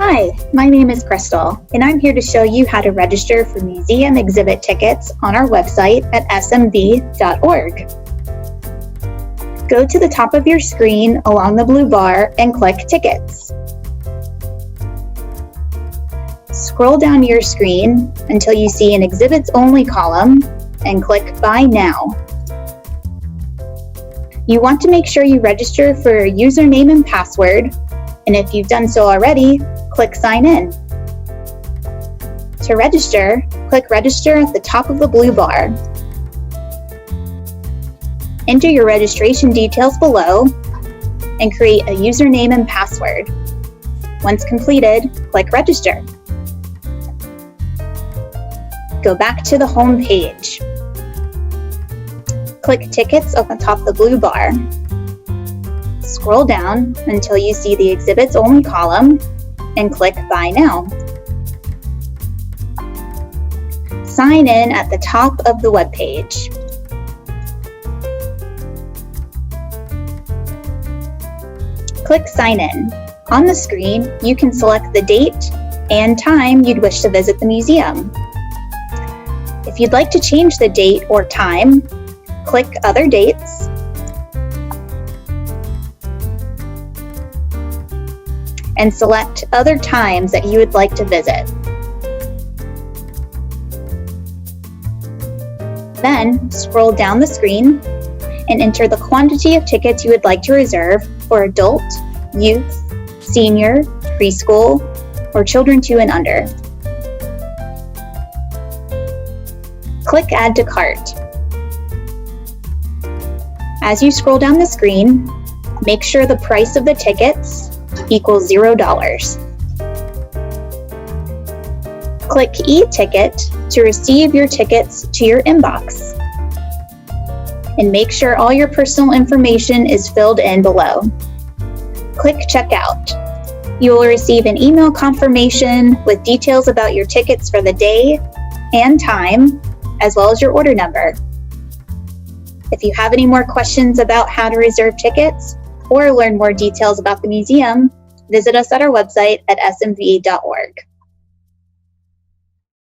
Hi, my name is Crystal, and I'm here to show you how to register for museum exhibit tickets on our website at smv.org. Go to the top of your screen along the blue bar and click Tickets. Scroll down your screen until you see an Exhibits Only column and click Buy Now. You want to make sure you register for a username and password, and if you've done so already, click Sign In. To register, click Register at the top of the blue bar. Enter your registration details below and create a username and password. Once completed, click Register. Go back to the home page. Click Tickets up on top of the blue bar. Scroll down until you see the Exhibits Only column and click Buy Now. Sign in at the top of the web page. Click Sign In. On the screen, you can select the date and time you'd wish to visit the museum. If you'd like to change the date or time, click Other Dates, and select other times that you would like to visit. Then scroll down the screen and enter the quantity of tickets you would like to reserve for adult, youth, senior, preschool, or children 2 and under. Click Add to Cart. As you scroll down the screen, make sure the price of the tickets equals $0. Click E-Ticket to receive your tickets to your inbox. And make sure all your personal information is filled in below. Click Checkout. You will receive an email confirmation with details about your tickets for the day and time, as well as your order number. If you have any more questions about how to reserve tickets or learn more details about the museum, visit us at our website at smv.org.